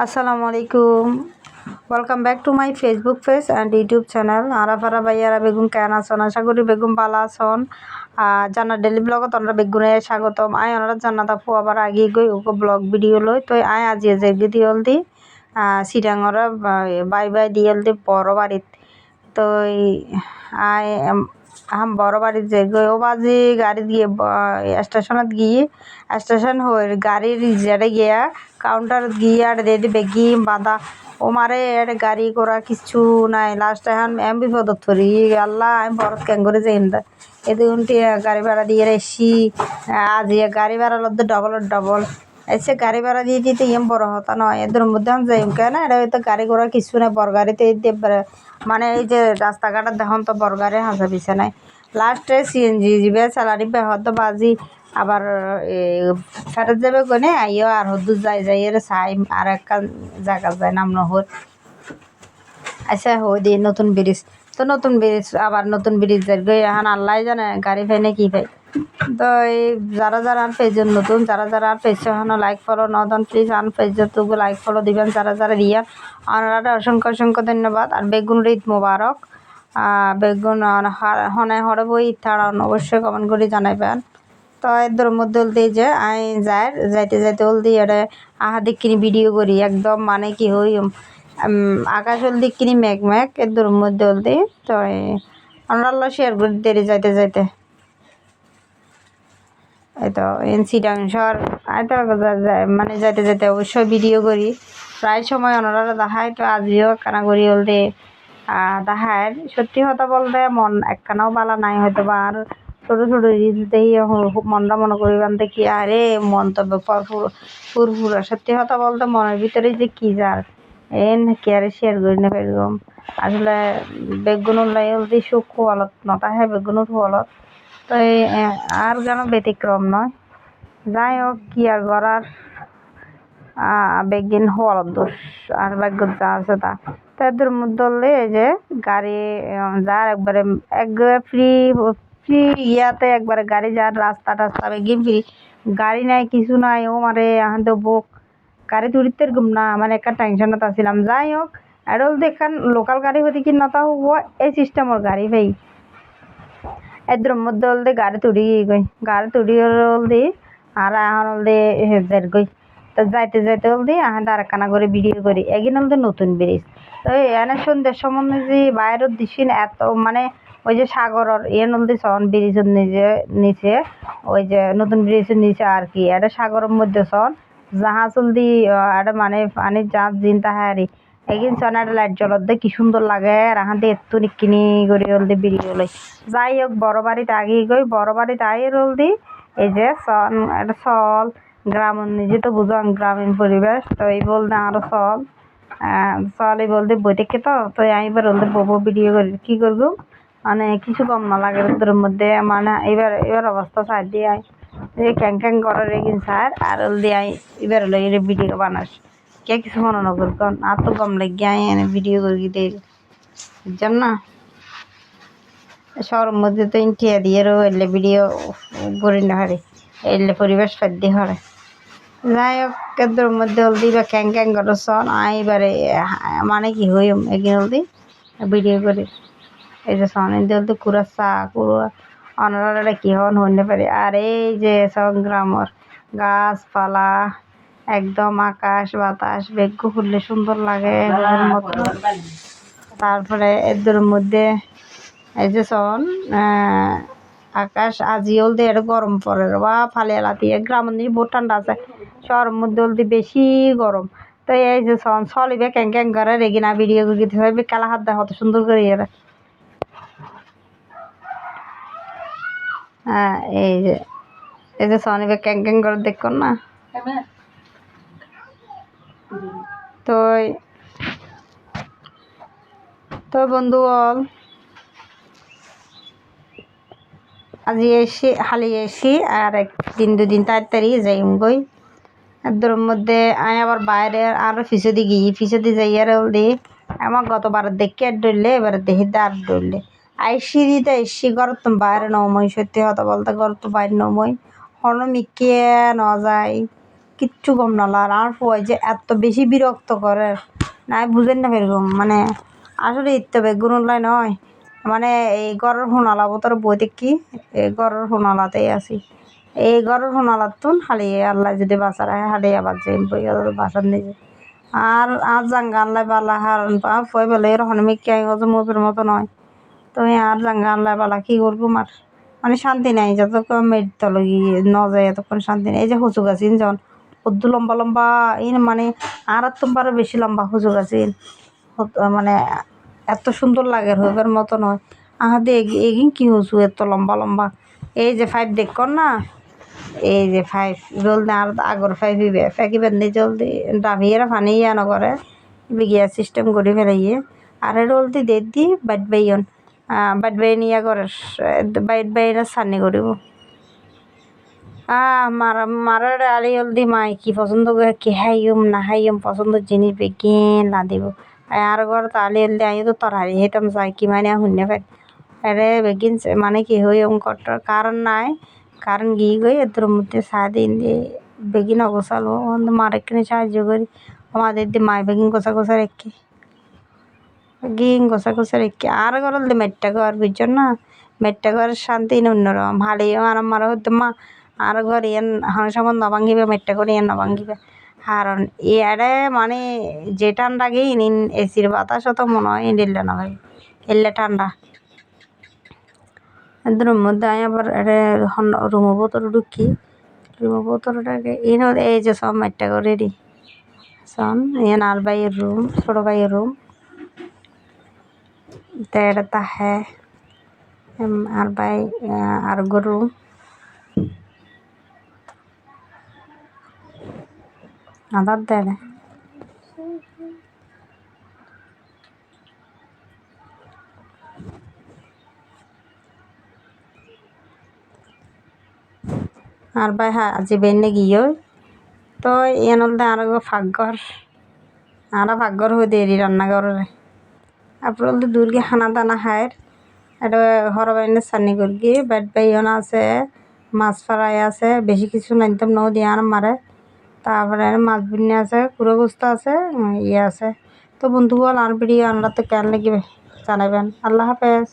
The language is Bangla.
আসসালামু আলাইকুম। Welcome back to my Facebook page and YouTube channel. আরাফারা ভাইয়ারা বেগুন কেন আসন, আশা করি বেগুন ভালো আসন। জান্নাত ডেলি ব্লগত আমরা বেগুনে স্বাগতম। আয় ওনারা জান্নাত আপু আবার আগে গই ওকে ব্লগ ভিডিও লই তো আয় আজি যে দিওল দি সিটাঙরা বাই বাই দিয়েল দি বড় বাড়িত তো আয় আম বড় বাড়িত যে গই ও বাজি গাড়ি গিয়ে স্টেশনত গিয়ে স্টেশন হয়ে গাড়ির জেডে গিয়া কাউন্টার গিয়ে আর দিয়ে বেগি বাঁধা ও মারে এর গাড়ি করা কিছু নাই। লাস্ট এখন এম বিপদত ধরি আল্লাহ আমি বরত কেন করে যাই না এদিন গাড়ি ভাড়া দিয়ে এসি আজ গাড়ি ভাড়া লদ্দে ডবল এসে গাড়ি ভাড়া দিয়ে দিতে ইম বড় হতা নয় এদের মধ্যে আমি যাই কেন এটা হয়তো গাড়ি করা কিছু নাই বড় গাড়িতে মানে এই যে রাস্তাঘাটে দেখুন তো বড় গাড়ি হাসা পিছে নাই। লাস্টে সিএনজি যাবে স্যালারি হয়তো বাজি আবার ফেরত যাবে কোনে আইও আর হদুর যাই এর চাই আর একটা জায়গা যায় নাম নহর আচ্ছা হই দি নতুন ব্রিজ তো নতুন ব্রিজ আবার নতুন ব্রিজ যাই এখন আল্লাহ জানে গাড়ি পাই না কি পাই। তো এই যারা আর পেজের নতুন যারা আর পেজ এখনো লাইক ফলো নদন প্লিজ আন পেজের তবু লাইক ফলো দিবেন যারা দিয়া আনারা অসংখ্য ধন্যবাদ। আর বেগুন ঈদ মোবারক। বেগুন হনে হরে বই তারা অবশ্যই কমেন্ট করে জানাইবেন। তো এদের মধ্যে হলদি যে আই যাইতে হলদি এটা আহা দিকখিনি ভিডিও করি একদম মানে কি হই আকাশ হলদি কিনি মেঘ এদের মধ্যে হলদি তো আমরা শেয়ার করি দেরি যাইতে এই তো ইনসিডেন্সর তো মানে যাইতে অবশ্যই ভিডিও করি প্রায় সময় ওনারা দেখায় তো আজিও কানা করি হলদি দেখায়। সত্যি কথা বলতে মন একখানাও বালা নাই হয়তো বা আর ছোট রিলস দেখি মনটা মনে করিবান দেখি আরে মন্তব্য ফুরফুরা সত্যি কথা বলতে মনের ভিতরে যে কি যার কি আরে শেয়ার করি না এরকম আসলে বেগুনের লাই হলদি সুখ খোয়ালত নতা হ্যাঁ বেগুনের খোয়ালত তো আর যেন ব্যতিক্রম নয়। যাই হোক কি আর করার বেগিন হওয়ার দোষ আর ভাগ্য যা আছে তা তাদের মধ্যে এই যে গাড়ি যার একবারে ফ্রি ইয়াতে একবারে গাড়ি যার রাস্তা বেগিন ফ্রি গাড়ি নাই কিছু নাই ও মারে এখন তো বুক গাড়ি তুলিতে এরকম না মানে একটা টেনশনত আসছিলাম। যাই হোক এডল দেখান লোকাল গাড়ি হতে কি নতা হব এই সিস্টেমর গাড়ি ভাই এদের মধ্যে হলদি গাড়ি তুড়ি হলদি আর এখন হলদি হেজার গই তো যাইতে হলদি এখন আরেকখানা করে ভিডিও করি এগিন হলদি নতুন ব্রিজ তো এনে সন্ধ্যের সম্বন্ধে যে বাইরের দিছিন এত মানে ওই যে সাগরের হলদি সন ব্রিজের নিচে ওই যে নতুন ব্রিজের নিচে আর কি এটা সাগরের মধ্যে সন জাহাজ হলদি এটা মানে পানি জাহাজ জিন তাহারি এগিন সনার লাইট জ্বলত দে কি সুন্দর লাগে আর এখন এত্তু নিকিনি করে হলদি ভিডিও লই। যাই হোক বড় বাড়িতে আগে গই বড় বাড়িতে আই হলদি এই যে সন এটা চল গ্রামের নিজে তো বুঝান গ্রামীণ পরিবেশ তো এই বলতে আরো চল এই বলতে বই দেখে তো আমি এবার বলতে ববো ভিডিও করি কি করবো মানে কিছু কম না লাগে তোর মধ্যে মানে এবার অবস্থা সার দিয়ে আই এই ক্যাং করার এগিন সার আর হলদি আই এবার হলো এর ভিডিও বানাস কে কিছু মনে না করবেন আর তো কম লাগিয়ে আই এনে ভিডিও করি দিয়ে বুঝছেন না শহরের মধ্যে তো ইন্টিয়া দিয়েও এলে ভিডিও করি না হারে এলে পরিবেশ ফাদ্দি হরে। যাই হোক কেন্দ্রের মধ্যে হলদি বা ক্যাং করো সন এবারে মানে কি হই এগিয়ে হলদি ভিডিও করি এই যে সন এদি হলদি কুড়া অনারা কি হন হইতে পারে। আর এই যে সংগ্রামর গাছপালা একদম আকাশ বাতাস বেগ্য ফুললে সুন্দর লাগে মতো। তারপরে এদের মধ্যে এই যে সন আকাশ আজি হলদি এটা গরম পড়ে বা ফালে এলাতি গ্রামের দিকে বহুত ঠান্ডা আছে শহরের মধ্যে হলদি বেশি গরম তো এই যে সন চলিবে ক্যাং করে রেগিনা ভিডিও করে কালা হাত দেয় কত সুন্দর করে এরা হ্যাঁ এই যে সনিবে ক্যাং করে দেখুন না তো তো বন্ধু বল আজি এসি হালি এসি আর একদিন দুদিন তাড়াতাড়ি যাই গই এদের মধ্যে আমি আবার বাইরে আরো ফিসদি যাই আর হলদি আমার গতবার দেখে আর ডরলে এবার দেখি আর ডরলে আইসি দিতে এসি ঘর তো বাইরে নমই সত্যি কথা বলতে ঘর তো বাইরে নমই হন মিকে ন যায় কিচ্ছু গম নালা আর ফুয়াই যে এত বেশি বিরক্ত করে নাই বুঝেন না এরকম মানে আসলে ইত্য বেগুন লাই নয় মানে এই ঘরের সোনালা বোতর বই দেখি এই ঘরের সোনালাতেই আছি এই ঘরের সোনালার তুন হালিয়ে আল্লাহ যদি বাঁচার হয় হালিয়ে আবার যে বই বাসার নিজে আর জাঙ্গা আল্লাহ বালা হার ফুয়াই বলে এরকম মেকি আই মুভের মতো নয় তো আর জাঙ্গা আল্লাহ বালা কি করবো মার মানে শান্তি নাই যতক্ষণ মেরিত লগি ন যায় এতক্ষণ শান্তি নেই এই যে হুচু গাছিন যখন কদ্দু লম্বা লম্বা ইন মানে আর তোমারও বেশি লম্বা হুচু গাছিন মানে এত সুন্দর লাগে হইবার মতো নয় আহাদে এগিন কি হুচু এত লম্বা লম্বা এই যে ফাইভ দেখুন না এই যে ফাইভ জলদি আর আগর ফাইভ ইবে ফেঁকি বেঁধে জলদি ডাভিয়ে পানি ইয়া নকরে বিগিয়া সিস্টেম করে ফেলাইয়ে আর জলদি দে দি বাইট বাইন বাইট বাইন ইয়া করে বাইট বাইন সান্নি করিব মারার আলি হলদি মাই কি পছন্দ করে কি হাইম না হাইম পছন্দের জিনিস বেগিন না দিব আর ঘর তো আলি হলদি আই তো তরহারি হেতাম যাই কি মানে শূন্য ফের আরে বেগিন মানে কি হই কারণ নাই কারণ গিয়ে গই এদের মধ্যে সারাদিন দিয়ে বেগিন অগোছালো মারেকখানে সাহায্য করি আমাদের দিয়ে মায় বেগিন গোছা গোছা রেখে বেগিন গোছা গোছা রেখে আর ঘর হলদি মেট্টা ঘর বুঝছেন না মেট্টা ঘরের শান্তি অন্যরকম হালিও আর আমার হতো মা আর ঘর ইয়ান হান সময় নভাঙ্গিবে মেট্টা করে ইয়ান নভাঙ্গিবে কারণ ইয়ারে মানে যে ঠান্ডা গিয়ে ইন এসির বাতাস তো মনে হয় ইন্ডিল্লা না ভাই এলে ঠান্ডা এদের মধ্যে আমি আবার রুমো বোতল ঢুকি রুমো বোতলটাকে ইন এই যে সব মেট্টা করে রেডি শোন ইয়ান আর ভাইয়ের রুম ছোটো ভাইয়ের রুম এটা তাহে আর ভাই আর গরু আদার দেয় আর ভাই হ্যাঁ আজি বেনে গিয়ে তো এন হলদে আর ফাঁকঘর আর ফাঁকঘর হয়ে দেরি রান্নাঘরে আপনার হলদে দূরকে খানা দানা খায় এটা হর বাইনে সান্নি করি বেড বাইন আছে মাছ ফ্রাই আছে বেশি কিছু নাইতাম নৌ দিয়ে আর মারে তারপরে মাছ বিন্নি আছে কুড়ো গোস্ত আছে ইয়ে আছে তো বন্ধুগণ আর ভিডিও আমরা তো কেন লাগবে জানাবেন আল্লাহ হাফেজ।